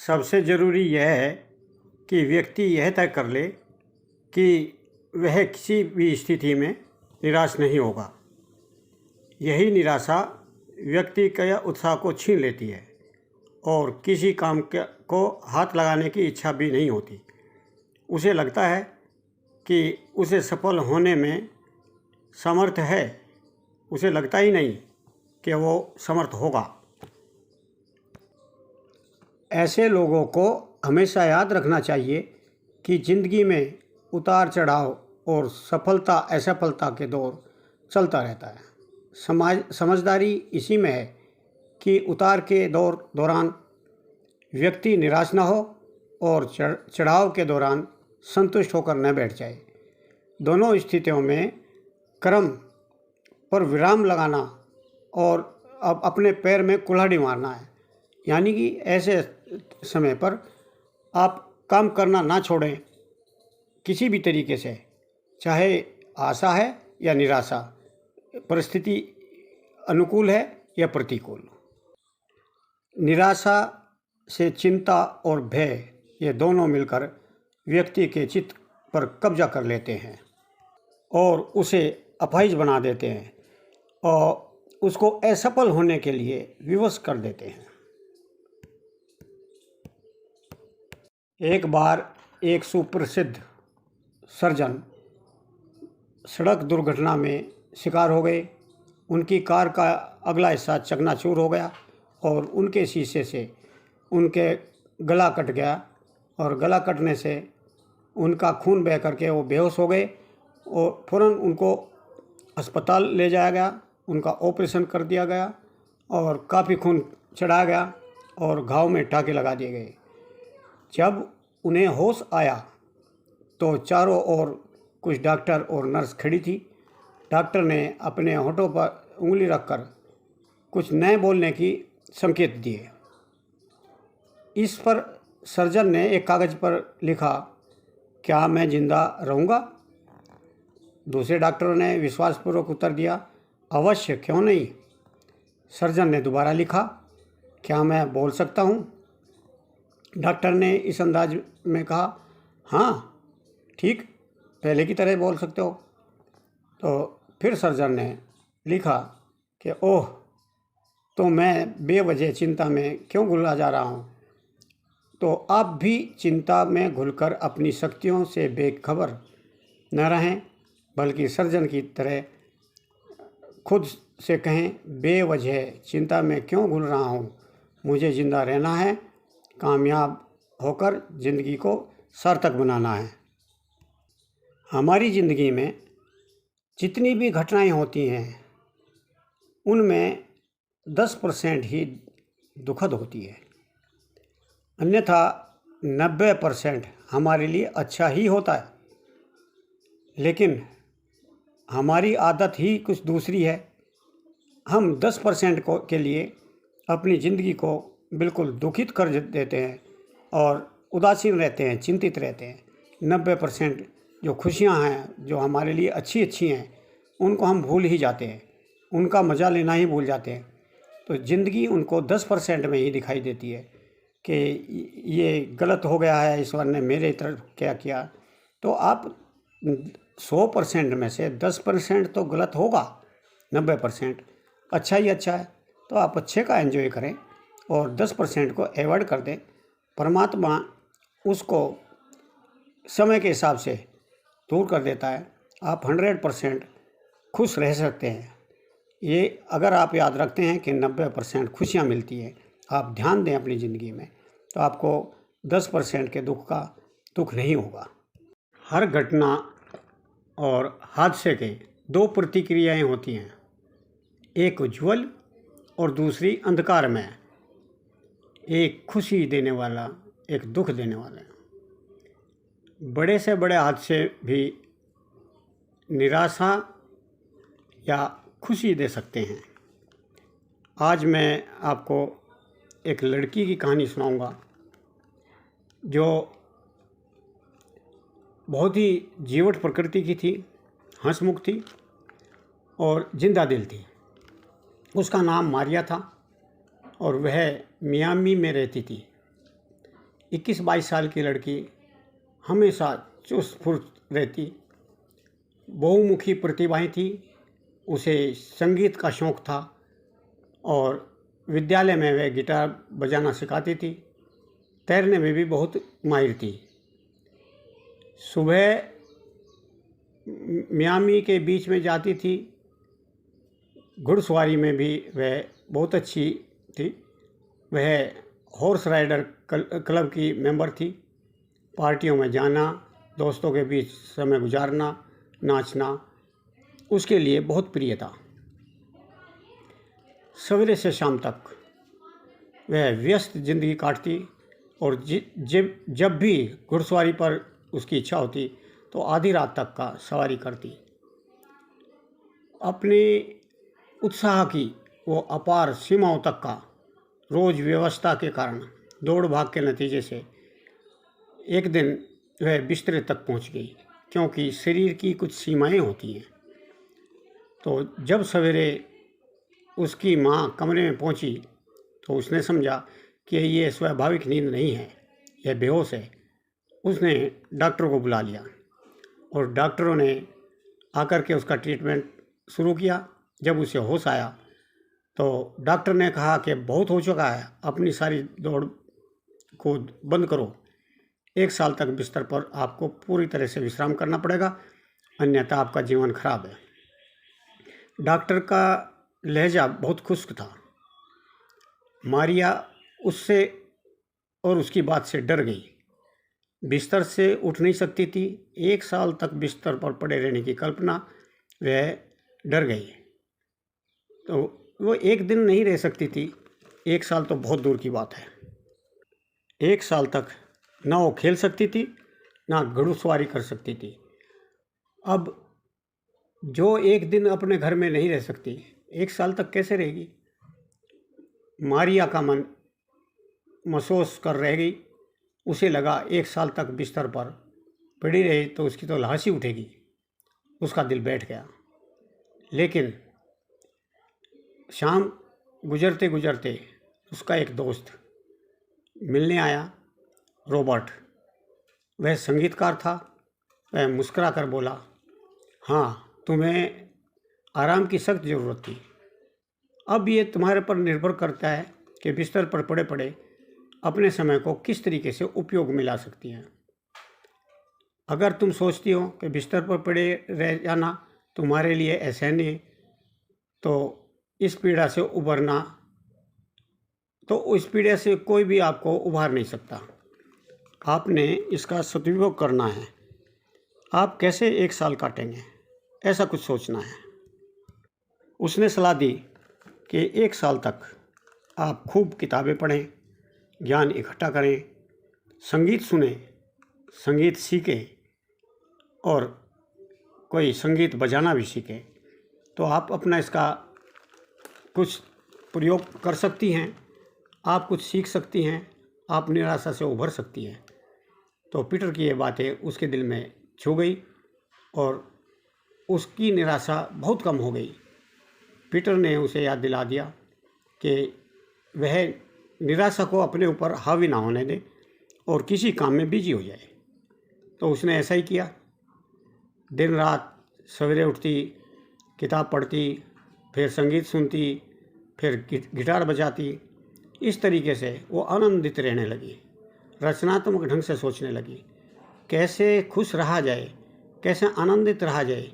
सबसे ज़रूरी यह है कि व्यक्ति यह तय कर ले कि वह किसी भी स्थिति में निराश नहीं होगा। यही निराशा व्यक्ति के उत्साह को छीन लेती है और किसी काम को हाथ लगाने की इच्छा भी नहीं होती। उसे लगता है कि उसे सफल होने में समर्थ है। उसे लगता ही नहीं कि वो समर्थ होगा। ऐसे लोगों को हमेशा याद रखना चाहिए कि ज़िंदगी में उतार चढ़ाव और सफलता असफलता के दौर चलता रहता है। समझदारी इसी में है कि उतार के दौरान व्यक्ति निराश न हो और चढ़ाव के दौरान संतुष्ट होकर न बैठ जाए। दोनों स्थितियों में कर्म पर विराम लगाना और अब अपने पैर में कुल्हाड़ी मारना है। यानी कि ऐसे समय पर आप काम करना ना छोड़ें किसी भी तरीके से, चाहे आशा है या निराशा, परिस्थिति अनुकूल है या प्रतिकूल। निराशा से चिंता और भय ये दोनों मिलकर व्यक्ति के चित्त पर कब्जा कर लेते हैं और उसे अपाहिज बना देते हैं और उसको असफल होने के लिए विवश कर देते हैं। एक बार एक सुप्रसिद्ध सर्जन सड़क दुर्घटना में शिकार हो गए। उनकी कार का अगला हिस्सा चकनाचूर हो गया और उनके शीशे से उनके गला कट गया और गला कटने से उनका खून बह करके वो बेहोश हो गए और फ़ौरन उनको अस्पताल ले जाया गया। उनका ऑपरेशन कर दिया गया और काफ़ी खून चढ़ाया गया और घाव में टाँके लगा दिए गए। जब उन्हें होश आया तो चारों ओर कुछ डॉक्टर और नर्स खड़ी थी। डॉक्टर ने अपने होठों पर उंगली रखकर कुछ नए बोलने की संकेत दिए। इस पर सर्जन ने एक कागज़ पर लिखा, क्या मैं जिंदा रहूँगा? दूसरे डॉक्टरों ने विश्वासपूर्वक उत्तर दिया, अवश्य, क्यों नहीं। सर्जन ने दोबारा लिखा, क्या मैं बोल सकता हूँ? डॉक्टर ने इस अंदाज में कहा, हाँ ठीक, पहले की तरह बोल सकते हो। तो फिर सर्जन ने लिखा कि ओह, तो मैं बेवजह चिंता में क्यों घुला जा रहा हूँ। तो आप भी चिंता में घुलकर अपनी शक्तियों से बेखबर न रहें, बल्कि सर्जन की तरह खुद से कहें, बेवजह चिंता में क्यों घुल रहा हूँ, मुझे ज़िंदा रहना है, कामयाब होकर ज़िंदगी को सार्थक बनाना है। हमारी ज़िंदगी में जितनी भी घटनाएं होती हैं उनमें 10% ही दुखद होती है, अन्यथा 90% हमारे लिए अच्छा ही होता है। लेकिन हमारी आदत ही कुछ दूसरी है। हम 10% के लिए अपनी ज़िंदगी को बिल्कुल दुखित कर देते हैं और उदासीन रहते हैं, चिंतित रहते हैं। 90% जो खुशियां हैं, जो हमारे लिए अच्छी हैं, उनको हम भूल ही जाते हैं, उनका मज़ा लेना ही भूल जाते हैं। तो ज़िंदगी उनको 10% में ही दिखाई देती है कि ये गलत हो गया है, ईश्वर ने मेरे तरफ क्या किया। तो आप 100% में से 10% तो गलत होगा, 90% अच्छा ही अच्छा है। तो आप अच्छे का एंजॉय करें और 10% को अवॉइड कर दें। परमात्मा उसको समय के हिसाब से दूर कर देता है। आप 100% खुश रह सकते हैं। ये अगर आप याद रखते हैं कि 90% खुशियाँ मिलती हैं, आप ध्यान दें अपनी ज़िंदगी में, तो आपको 10% के दुख का दुख नहीं होगा। हर घटना और हादसे के 2 प्रतिक्रियाएं होती हैं, एक उज्ज्वल और दूसरी अंधकार में। एक खुशी देने वाला, एक दुख देने वाला। बड़े से बड़े हादसे भी निराशा या खुशी दे सकते हैं। आज मैं आपको एक लड़की की कहानी सुनाऊंगा जो बहुत ही जीवट प्रकृति की थी, हंसमुख थी और जिंदा दिल थी। उसका नाम मारिया था और वह मियामी में रहती थी। 21-22 साल की लड़की हमेशा चुस्त फुर्त रहती, बहुमुखी प्रतिभाएं थी, उसे संगीत का शौक़ था और विद्यालय में वह गिटार बजाना सिखाती थी। तैरने में भी बहुत माहिर थी। सुबह मियामी के बीच में जाती थी। घुड़सवारी में भी वह बहुत अच्छी थी। वह हॉर्स राइडर क्लब की मेंबर थी। पार्टियों में जाना, दोस्तों के बीच समय गुजारना, नाचना उसके लिए बहुत प्रिय था। सवेरे से शाम तक वह व्यस्त जिंदगी काटती और जब भी घुड़सवारी पर उसकी इच्छा होती तो आधी रात तक का सवारी करती। अपने उत्साह की वो अपार सीमाओं तक का रोज़ व्यवस्था के कारण दौड़ भाग के नतीजे से एक दिन वह बिस्तरे तक पहुंच गई, क्योंकि शरीर की कुछ सीमाएं होती हैं। तो जब सवेरे उसकी माँ कमरे में पहुंची तो उसने समझा कि ये स्वाभाविक नींद नहीं है, यह बेहोश है। उसने डॉक्टर को बुला लिया और डॉक्टरों ने आकर के उसका ट्रीटमेंट शुरू किया। जब उसे होश आया तो डॉक्टर ने कहा कि बहुत हो चुका है, अपनी सारी दौड़ को बंद करो। 1 साल तक बिस्तर पर आपको पूरी तरह से विश्राम करना पड़ेगा, अन्यथा आपका जीवन खराब है। डॉक्टर का लहजा बहुत खुश्क था। मारिया उससे और उसकी बात से डर गई। बिस्तर से उठ नहीं सकती थी। 1 साल तक बिस्तर पर पड़े रहने की कल्पना वह डर गई। तो वो एक दिन नहीं रह सकती थी, 1 साल तो बहुत दूर की बात है। 1 साल तक ना वो खेल सकती थी, ना घुड़सवारी कर सकती थी। अब जो एक दिन अपने घर में नहीं रह सकती, 1 साल तक कैसे रहेगी? मारिया का मन महसूस कर रह गई। उसे लगा 1 साल तक बिस्तर पर पड़ी रही तो उसकी तो लाश ही उठेगी। उसका दिल बैठ गया। लेकिन शाम गुजरते गुजरते उसका एक दोस्त मिलने आया, रॉबर्ट। वह संगीतकार था। वह मुस्कुरा कर बोला, हाँ, तुम्हें आराम की सख्त ज़रूरत थी। अब ये तुम्हारे पर निर्भर करता है कि बिस्तर पर पड़े पड़े अपने समय को किस तरीके से उपयोग में ला सकती हैं। अगर तुम सोचती हो कि बिस्तर पर पड़े रह जाना तुम्हारे लिए असहनीय है, तो इस पीड़ा से उभरना, तो इस पीड़ा से कोई भी आपको उभार नहीं सकता। आपने इसका सदुपयोग करना है। आप कैसे 1 साल काटेंगे, ऐसा कुछ सोचना है। उसने सलाह दी कि 1 साल तक आप खूब किताबें पढ़ें, ज्ञान इकट्ठा करें, संगीत सुने, संगीत सीखें और कोई संगीत बजाना भी सीखें, तो आप अपना इसका कुछ प्रयोग कर सकती हैं, आप कुछ सीख सकती हैं, आप निराशा से उभर सकती हैं। तो पीटर की ये बातें उसके दिल में छू गई और उसकी निराशा बहुत कम हो गई। पीटर ने उसे याद दिला दिया कि वह निराशा को अपने ऊपर हावी ना होने दे और किसी काम में बिजी हो जाए। तो उसने ऐसा ही किया। दिन रात सवेरे उठती, किताब पढ़ती, फिर संगीत सुनती, फिर गिटार बजाती। इस तरीके से वो आनंदित रहने लगी, रचनात्मक ढंग से सोचने लगी। कैसे खुश रहा जाए, कैसे आनंदित रहा जाए,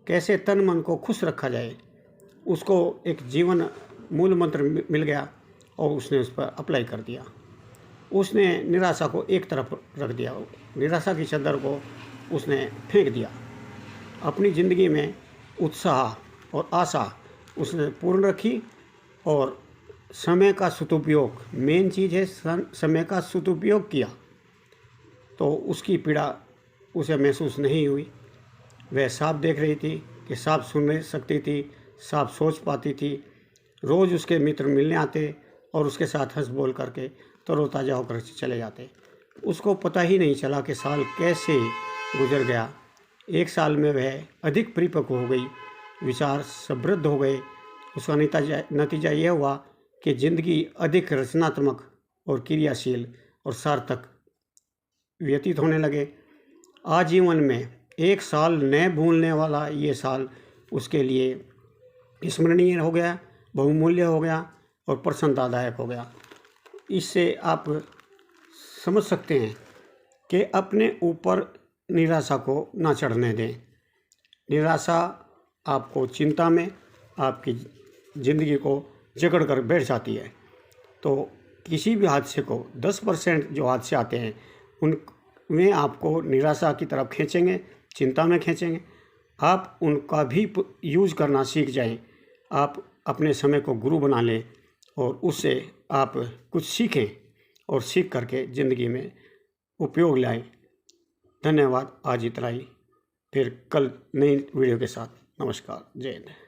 कैसे तन मन को खुश रखा जाए, उसको एक जीवन मूल मंत्र मिल गया और उसने उस पर अप्लाई कर दिया। उसने निराशा को एक तरफ रख दिया, निराशा की चादर को उसने फेंक दिया। अपनी ज़िंदगी में उत्साह और आशा उसने पूर्ण रखी और समय का सदुपयोग, मेन चीज़ है समय का सदुपयोग किया, तो उसकी पीड़ा उसे महसूस नहीं हुई। वह साफ देख रही थी कि साफ सुन सकती थी, साफ सोच पाती थी। रोज़ उसके मित्र मिलने आते और उसके साथ हंस बोल करके तरोताज़ा होकर चले जाते। उसको पता ही नहीं चला कि साल कैसे गुजर गया। 1 साल में वह अधिक परिपक्व हो गई, विचार समृद्ध हो गए। उसका नतीजा यह हुआ कि ज़िंदगी अधिक रचनात्मक और क्रियाशील और सार्थक व्यतीत होने लगे। आजीवन में एक साल न भूलने वाला ये साल उसके लिए स्मरणीय हो गया, बहुमूल्य हो गया और प्रसन्नतादायक हो गया। इससे आप समझ सकते हैं कि अपने ऊपर निराशा को ना चढ़ने दें। निराशा आपको चिंता में, आपकी ज़िंदगी को जकड़ कर बैठ जाती है। तो किसी भी हादसे को 10% जो हादसे आते हैं उनमें आपको निराशा की तरफ खींचेंगे, चिंता में खींचेंगे। आप उनका भी यूज़ करना सीख जाएं। आप अपने समय को गुरु बना लें और उससे आप कुछ सीखें और सीख करके ज़िंदगी में उपयोग लाएं। धन्यवाद। आज इतना ही, फिर कल नई वीडियो के साथ। नमस्कार, जय हिंद।